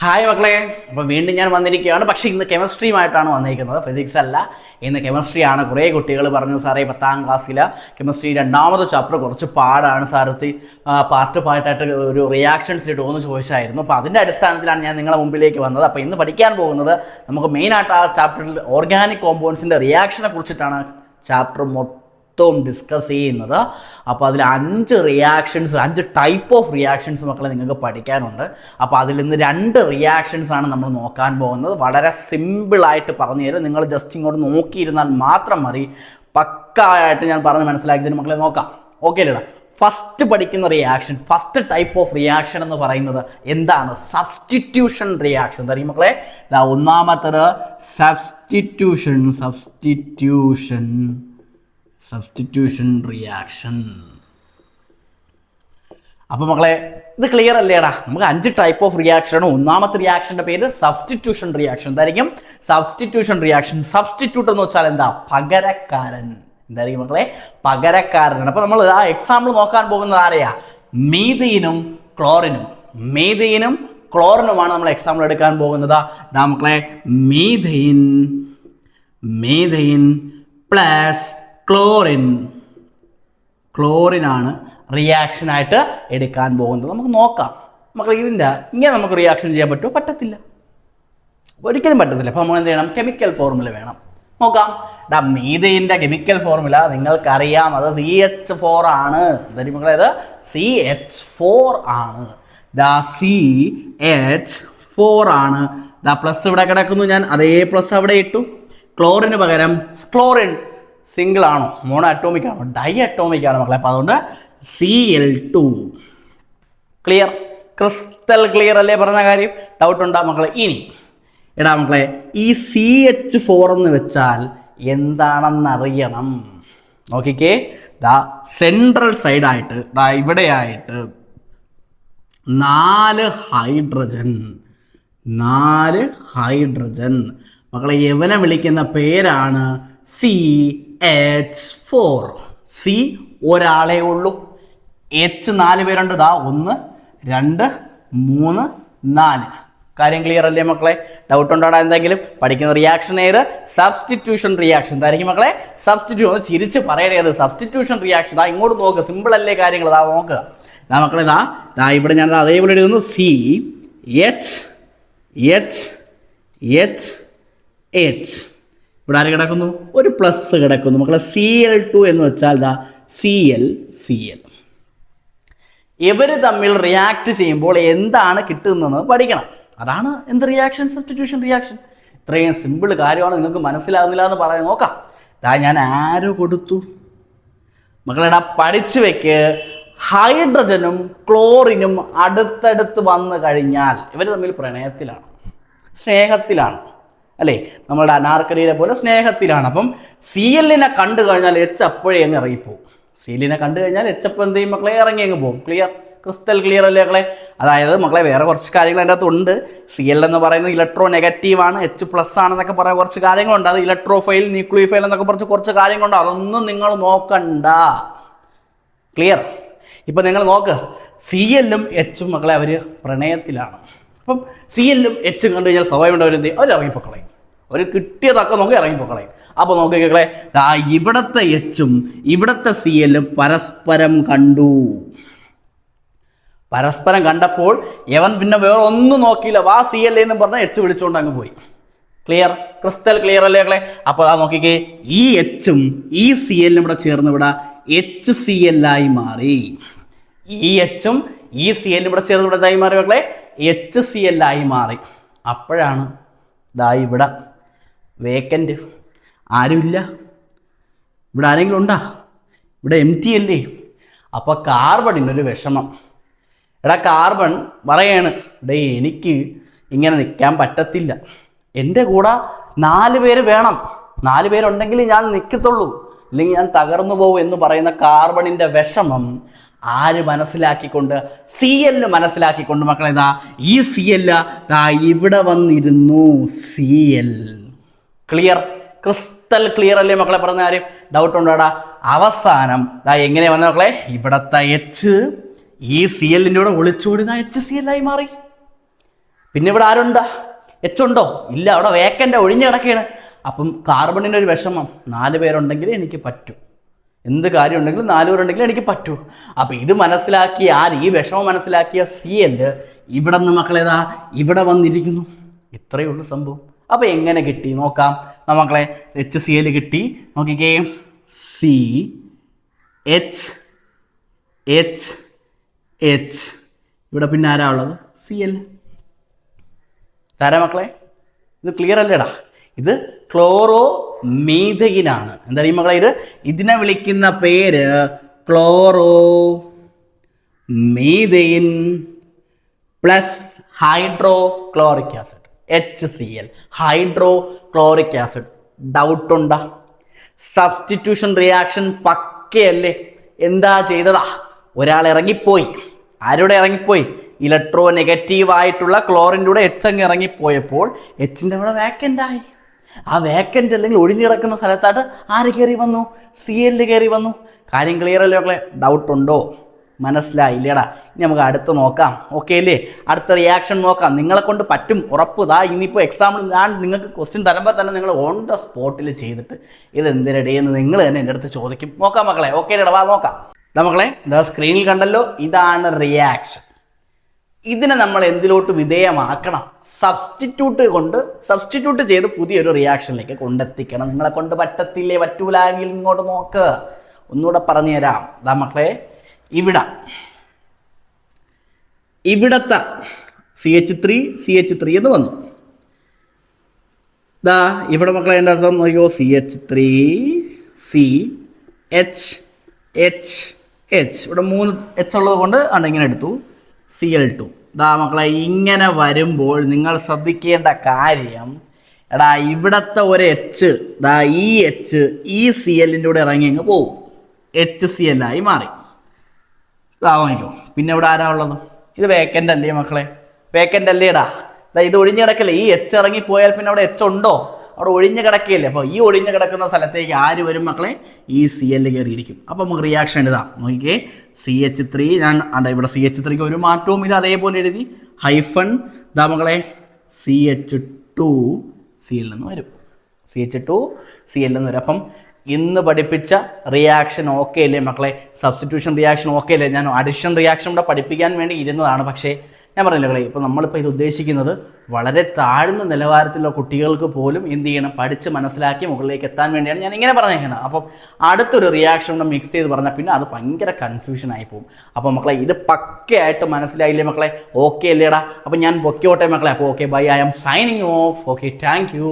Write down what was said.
Hi മക്കളെ, അപ്പോൾ വീണ്ടും ഞാൻ വന്നിരിക്കുകയാണ്. പക്ഷേ ഇന്ന് കെമിസ്ട്രിയുമായിട്ടാണ് വന്നിരിക്കുന്നത്, ഫിസിക്സ് അല്ല. ഇന്ന് കെമിസ്ട്രിയാണ്. കുറേ കുട്ടികൾ പറഞ്ഞു, സാറേ 10ാം ക്ലാസ്സിലെ കെമിസ്ട്രി രണ്ടാമത്തെ ചാപ്റ്റർ കുറച്ച് പാടാണ് സാറത്തി, പാർട്ടായിട്ട് ഒരു റിയാക്ഷൻസ് ഇടുമെന്ന് ചോദിച്ചായിരുന്നു. അപ്പോൾ അതിൻ്റെ അടിസ്ഥാനത്തിലാണ് ഞാൻ നിങ്ങളുടെ മുമ്പിലേക്ക് വന്നത്. അപ്പോൾ ഇന്ന് പഠിക്കാൻ പോകുന്നത് നമുക്ക് മെയിനായിട്ട് ആ ചാപ്റ്ററിൽ ഓർഗാനിക് കോമ്പൗണ്ട്സിൻ്റെ റിയാക്ഷനെ കുറിച്ചിട്ടാണ് ചാപ്റ്റർ മൊത്തം ഡിസ്കസ് ചെയ്യുന്നത്. അപ്പോൾ അതിൽ 5 റിയാക്ഷൻസ്, 5 ടൈപ്പ് ഓഫ് റിയാക്ഷൻസ് മക്കളെ നിങ്ങൾക്ക് പഠിക്കാനുണ്ട്. അപ്പോൾ അതിൽ നിന്ന് 2 റിയാക്ഷൻസാണ് നമ്മൾ നോക്കാൻ പോകുന്നത്. വളരെ സിമ്പിളായിട്ട് പറഞ്ഞു തരും. നിങ്ങൾ ജസ്റ്റ് ഇങ്ങോട്ട് നോക്കിയിരുന്നാൽ മാത്രം മതി. പക്കായിട്ട് ഞാൻ പറഞ്ഞ് മനസ്സിലാക്കിയതിന് മക്കളെ നോക്കാം. ഓക്കെ അല്ലേടാ? ഫസ്റ്റ് പഠിക്കുന്ന reaction, first type of reaction എന്ന് പറയുന്നത് എന്താണ്? Substitution reaction. എന്താ മക്കളെ? ഒന്നാമത്തത് സബ്സ്റ്റിറ്റ്യൂഷൻ റിയാക്ഷൻ. അപ്പോൾ മക്കളെ ഇത് ക്ലിയർ അല്ലേടാ? നമുക്ക് 5 ടൈപ്പ് ഓഫ് റിയാക്ഷനാണ്. ഒന്നാമത്തെ റിയാക്ഷൻ്റെ പേര് സബ്സ്റ്റിറ്റ്യൂഷൻ റിയാക്ഷൻ. എന്തായിരിക്കും സബ്സ്റ്റിറ്റ്യൂഷൻ റിയാക്ഷൻ? സബ്സ്റ്റിറ്റ്യൂട്ട് എന്ന് വെച്ചാൽ എന്താ? പകരക്കാരൻ. എന്തായിരിക്കും മക്കളെ? പകരക്കാരനാണ്. അപ്പോൾ നമ്മൾ ആ എക്സാമ്പിൾ നോക്കാൻ പോകുന്നത് ആരെയാ? മീഥെയിനും ക്ലോറിനുമാണ് നമ്മൾ എക്സാമ്പിൾ എടുക്കാൻ പോകുന്നത്. മക്കളെ മീഥെയിൻ പ്ലസ് ക്ലോറിനാണ് റിയാക്ഷനായിട്ട് എടുക്കാൻ പോകുന്നത്. നമുക്ക് നോക്കാം മക്കളെ. ഇങ്ങനെ നമുക്ക് റിയാക്ഷൻ ചെയ്യാൻ പറ്റുമോ? പറ്റത്തില്ല, ഒരിക്കലും പറ്റത്തില്ല. അപ്പോൾ നമ്മൾ എന്ത് ചെയ്യണം? കെമിക്കൽ ഫോർമുല വേണം. നോക്കാം. മീഥെയിൻ്റെ കെമിക്കൽ ഫോർമുല നിങ്ങൾക്കറിയാം, അത് CH4 ആണ്. എന്തായാലും മക്കളെ അത് CH4 ആണ്. CH4 ആണ്. പ്ലസ് ഇവിടെ കിടക്കുന്നു, ഞാൻ അതേ പ്ലസ് അവിടെ ഇട്ടു. ക്ലോറിന് പകരം ക്ലോറിൻ സിംഗിൾ ആണോ, മോണോ അറ്റോമിക് ആണോ, ഡൈ അറ്റോമിക് ആണ് മക്കളെ. അപ്പോൾ അതുകൊണ്ട് Cl2. ക്ലിയർ? ക്രിസ്റ്റൽ ക്ലിയർ അല്ലേ പറഞ്ഞ കാര്യം? ഡൗട്ട് ഉണ്ടാ മക്കളെ? ഇനി മക്കളെ ഈ CH4 എന്ന് വെച്ചാൽ എന്താണെന്നറിയണം. നോക്കിക്കേ, സെൻട്രൽ സൈഡായിട്ട് ഇവിടെയായിട്ട് 4 ഹൈഡ്രജൻ മക്കളെ. യവനെ വിളിക്കുന്ന പേരാണ് CH4. C ഒരാളേ ഉള്ളൂ, H 4 പേരുണ്ട്. 1 2 3 4. കാര്യം ക്ലിയർ അല്ലേ മക്കളെ? ഡൗട്ട് ഉണ്ടോടാ എന്തെങ്കിലും? പഠിക്കുന്ന റിയാക്ഷൻ ഏത്? Substitution reaction. എന്തായിരിക്കും മക്കളെ? സബ്സ്റ്റിറ്റ്യൂഷൻ. ഒന്ന് ചിരിച്ച് പറയണത് സബ്സ്റ്റിറ്റ്യൂഷൻ റിയാക്ഷൻ. ഇങ്ങോട്ട് നോക്ക്, സിമ്പിൾ അല്ലേ കാര്യങ്ങൾ? നോക്കുക മക്കളെ. ഇവിടെ ഞാൻ അതേപോലെ എഴുതുന്നു. CH. ഇവിടെ ആര് കിടക്കുന്നു? ഒരു പ്ലസ് കിടക്കുന്നു മക്കളെ. Cl2 എന്ന് വെച്ചാൽ Cl. ഇവർ തമ്മിൽ റിയാക്ട് ചെയ്യുമ്പോൾ എന്താണ് കിട്ടുന്നതെന്ന് പഠിക്കണം. അതാണ് എന്ത് റിയാക്ഷൻ? Substitution reaction. ഇത്രയും സിമ്പിൾ കാര്യമാണ്, നിങ്ങൾക്ക് മനസ്സിലാകുന്നില്ല എന്ന് പറയാൻ നോക്കാം. ഞാൻ ആരോ കൊടുത്തു മക്കളെടാ, പഠിച്ചു വെക്ക്. ഹൈഡ്രജനും ക്ലോറിനും അടുത്തടുത്ത് വന്നു കഴിഞ്ഞാൽ ഇവർ തമ്മിൽ പ്രണയത്തിലാണ്, സ്നേഹത്തിലാണ് അല്ലേ? നമ്മളുടെ അനാർക്കലിയെ പോലെ സ്നേഹത്തിലാണ്. അപ്പം Cl-നെ കണ്ടു കഴിഞ്ഞാൽ H അപ്പോഴേ അങ്ങ് ഇറങ്ങിപ്പോവും. Cl-നെ കണ്ടു കഴിഞ്ഞാൽ H അപ്പം എന്ത് ചെയ്യും മക്കളെ? ഇറങ്ങി അങ്ങ് പോകും. ക്ലിയർ? ക്രിസ്റ്റൽ ക്ലിയർ അല്ലേ മക്കളെ? അതായത് മക്കളെ വേറെ കുറച്ച് കാര്യങ്ങൾ അതിൻ്റെ അകത്തുണ്ട്. Cl എന്ന് പറയുന്നത് ഇലക്ട്രോ നെഗറ്റീവാണ്, H+ ആണെന്നൊക്കെ പറയുന്ന കുറച്ച് കാര്യങ്ങളുണ്ട്. അത് ഇലക്ട്രോഫൈൽ, ന്യൂക്ലിയോഫൈൽ എന്നൊക്കെ പറഞ്ഞ് കുറച്ച് കാര്യങ്ങളുണ്ട്. അതൊന്നും നിങ്ങൾ നോക്കണ്ട. ക്ലിയർ? ഇപ്പം നിങ്ങൾ നോക്ക്, Cl-ഉം H-ഉം മക്കളെ അവർ പ്രണയത്തിലാണ്. അപ്പം Cl-ഉം H-ഉം കണ്ടു കഴിഞ്ഞാൽ സ്വാഭാവികം അവർ ഇറങ്ങിപ്പോക്കളയും. ഒരു കിട്ടിയതൊക്കെ നോക്കി ഇറങ്ങിപ്പോക്കളയും. അപ്പോൾ നോക്കിക്കളെ, ഇവിടുത്തെ H-ഉം ഇവിടുത്തെ Cl-ഉം പരസ്പരം കണ്ടു. പരസ്പരം കണ്ടപ്പോൾ യവൻ പിന്നെ വേറെ ഒന്നും നോക്കിയില്ല. Cl എന്ന് പറഞ്ഞാൽ H വിളിച്ചുകൊണ്ട് അങ്ങ് പോയി. ക്ലിയർ? ക്രിസ്റ്റൽ ക്ലിയർ അല്ലേ മക്കളെ? അപ്പോൾ നോക്കിക്കേ, ഈ H-ഉം ഈ Cl-ഉം ഇവിടെ ചേർന്ന് ഇവിടെ HCl ആയി മാറി. ഈ H-ഉം ഈ Cl-ഉം ഇവിടെ ചേർന്ന് ഇവിടെ ഇതായി മാറി മക്കളെ, HCl ആയി മാറി. അപ്പോഴാണ് ഇവിടെ വേക്കൻറ്റ്, ആരുമില്ല. ഇവിടെ ആരെങ്കിലും ഉണ്ടാ? ഇവിടെ empty അല്ലേ? അപ്പോൾ കാർബണിനൊരു വിഷമം. കാർബൺ പറയാണ്, എനിക്ക് ഇങ്ങനെ നിൽക്കാൻ പറ്റത്തില്ല, എൻ്റെ കൂടെ 4 പേര് വേണം, 4 പേരുണ്ടെങ്കിൽ ഞാൻ നിൽക്കത്തുള്ളൂ, ഇല്ലെങ്കിൽ ഞാൻ തകർന്നു പോകും എന്ന് പറയുന്ന കാർബണിൻ്റെ വിഷമം ആര് മനസ്സിലാക്കിക്കൊണ്ട്? Cl മനസ്സിലാക്കിക്കൊണ്ട് മക്കളെ ഈ Cl ഇവിടെ വന്നിരുന്നു. Cl. ക്ലിയർ? ക്രിസ്റ്റൽ ക്ലിയർ അല്ലേ മക്കളെ പറഞ്ഞ കാര്യം? ഡൗട്ട് ഉണ്ടോടാ? അവസാനം എങ്ങനെ വന്ന മക്കളെ? ഇവിടത്തെ H ഈ Cl-ൻ്റെ കൂടെ ഒളിച്ചോടി HCl ആയി മാറി. പിന്നെ ഇവിടെ ആരുണ്ടാ? എച്ച് ഉണ്ടോ? ഇല്ല, അവിടെ വേക്കൻ്റ് ഒഴിഞ്ഞു കിടക്കുകയാണ്. അപ്പം കാർബണിൻ്റെ ഒരു വിഷമം, 4 പേരുണ്ടെങ്കിൽ എനിക്ക് പറ്റൂ, എന്ത് കാര്യം ഉണ്ടെങ്കിലും 4 പേരുണ്ടെങ്കിൽ എനിക്ക് പറ്റൂ. അപ്പം ഇത് മനസ്സിലാക്കിയ ആര്? ഈ വിഷമം മനസ്സിലാക്കിയ Cl ഇവിടെ നിന്ന് മക്കളേതാ ഇവിടെ വന്നിരിക്കുന്നു. ഇത്രയേ ഉള്ളൂ സംഭവം. അപ്പം എങ്ങനെ കിട്ടി നോക്കാം മക്കളെ. HCl കിട്ടി, നോക്കിക്കേ. CH ഇവിടെ പിന്നെ ആരാ ഉള്ളത്? Cl. താരാ മക്കളെ? ഇത് ക്ലിയർ അല്ലേടാ? ഇത് ക്ലോറോ മീഥൈനാണ്. എന്താ ഈ മക്കളെ? ഇതിനെ വിളിക്കുന്ന പേര് chloromethane plus hydrochloric acid, HCl, hydrochloric acid. Doubt ഉണ്ടാ? സബ്സ്റ്റിറ്റ്യൂഷൻ റിയാക്ഷൻ പക്കയല്ലേ? എന്താ ചെയ്തതാ? ഒരാൾ ഇറങ്ങിപ്പോയി. ആരുടെ ഇറങ്ങിപ്പോയി? ഇലക്ട്രോ നെഗറ്റീവ് ആയിട്ടുള്ള ക്ലോറിൻ്റെ കൂടെ എച്ച് അങ്ങ് ഇറങ്ങിപ്പോയപ്പോൾ എച്ചിൻ്റെ അവിടെ വേക്കൻ്റ് ആയി. ആ വേക്കൻ്റ് അല്ലെങ്കിൽ ഒഴിഞ്ഞു കിടക്കുന്ന സ്ഥലത്തായിട്ട് ആര് കയറി വന്നു? Cl കയറി വന്നു. കാര്യം ക്ലിയർ അല്ലേ മക്കളെ? ഡൗട്ട് ഉണ്ടോ? മനസ്സിലായില്ലേടാ? ഇനി നമുക്ക് അടുത്ത് നോക്കാം. ഓക്കെ അല്ലേ? അടുത്ത റിയാക്ഷൻ നോക്കാം. നിങ്ങളെ കൊണ്ട് പറ്റും, ഉറപ്പ്. ഇനിയിപ്പോൾ എക്സാമ്പിൾ ഞാൻ നിങ്ങൾക്ക് ക്വസ്റ്റ്യൻ തരുമ്പോൾ തന്നെ നിങ്ങൾ ഓൺ ദ സ്പോട്ടിൽ ചെയ്തിട്ട് ഇത് എന്തിനടേ എന്ന് നിങ്ങൾ തന്നെ എൻ്റെ അടുത്ത് ചോദിക്കും. നോക്കാം മക്കളെ. ഓക്കെ അല്ലേടാ? വാ നോക്കാം. മക്കളെ ഇതാ സ്ക്രീനിൽ കണ്ടല്ലോ, ഇതാണ് റിയാക്ഷൻ. ഇതിനെ നമ്മൾ എന്തിലോട്ട് വിധേയമാക്കണം? സബ്സ്റ്റിറ്റ്യൂട്ട് ചെയ്ത് പുതിയൊരു റിയാക്ഷനിലേക്ക് കൊണ്ടെത്തിക്കണം. നിങ്ങളെ കൊണ്ട് പറ്റത്തില്ലേ? പറ്റൂലെങ്കിൽ ഇങ്ങോട്ട് നോക്ക്, ഒന്നുകൂടെ പറഞ്ഞു തരാം. മക്കളെ ഇവിടത്തെ CH3 എന്ന് വന്നു. ഇവിടെ മക്കളെ എൻ്റെ അർത്ഥം നോക്കിയോ, CH3CH ഇവിടെ 3 H ഉള്ളത് കൊണ്ട് ഇങ്ങനെ എടുത്തു. Cl2. മക്കളെ ഇങ്ങനെ വരുമ്പോൾ നിങ്ങൾ ശ്രദ്ധിക്കേണ്ട കാര്യം, ഇവിടത്തെ ഒരു എച്ച് ഈ എച്ച് ഈ Cl-ൻ്റെ കൂടെ ഇറങ്ങി അങ്ങ് പോവും, HCl ആയി മാറി. വാങ്ങിക്കോ. പിന്നെ ഇവിടെ ആരാ ഉള്ളത്? ഇത് വേക്കൻ്റ് അല്ലേ മക്കളെ? വേക്കൻ്റ് അല്ലേടാ? ഇത് ഒഴിഞ്ഞു കിടക്കല്ലേ? ഈ എച്ച് ഇറങ്ങി പോയാൽ പിന്നെ അവിടെ എച്ച് ഉണ്ടോ? അവിടെ ഒഴിഞ്ഞു കിടക്കുകയല്ലേ. അപ്പോൾ ഈ ഒഴിഞ്ഞു കിടക്കുന്ന സ്ഥലത്തേക്ക് ആര് വരും മക്കളെ? ഈ Cl കയറിയിരിക്കും. അപ്പോൾ നമുക്ക് റിയാക്ഷൻ എഴുതാം. നോക്കിക്കേ, CH3 ഞാൻ ഇവിടെ CH3ക്ക് ഒരു മാറ്റവും ഇല്ല, അതേപോലെ എഴുതി. ഹൈഫൺ മക്കളെ CH2Cl എന്ന് വരും. CH2Cl എന്ന് വരും. അപ്പം ഇന്ന് പഠിപ്പിച്ച റിയാക്ഷൻ ഓക്കെ അല്ലേ മക്കളെ? സബ്സ്റ്റിറ്റ്യൂഷൻ റിയാക്ഷൻ ഓക്കെ അല്ലേ? ഞാൻ അഡിഷൻ റിയാക്ഷൻ കൂടെ പഠിപ്പിക്കാൻ വേണ്ടി ഇരുന്നതാണ്. പക്ഷേ ഞാൻ പറഞ്ഞില്ല കളി, ഇപ്പോൾ നമ്മളിപ്പോൾ ഇത് ഉദ്ദേശിക്കുന്നത് വളരെ താഴ്ന്ന നിലവാരത്തിലുള്ള കുട്ടികൾക്ക് പോലും എന്ത് ചെയ്യണം, പഠിച്ച് മനസ്സിലാക്കി മുകളിലേക്ക് എത്താൻ വേണ്ടിയാണ് ഞാൻ ഇങ്ങനെ പറഞ്ഞേക്കുന്നത്. അപ്പം അടുത്തൊരു റിയാക്ഷൻ കൂടെ മിക്സ് ചെയ്ത് പറഞ്ഞാൽ പിന്നെ അത് ഭയങ്കര കൺഫ്യൂഷൻ ആയി പോകും. അപ്പോൾ മക്കളെ ഇത് പക്കയായിട്ട് മനസ്സിലായില്ലേ മക്കളെ? ഓക്കെ അല്ലേടാ? അപ്പം ഞാൻ പൊക്കോട്ടെ മക്കളെ. അപ്പോൾ okay, bye, I am signing off. Okay, thank U.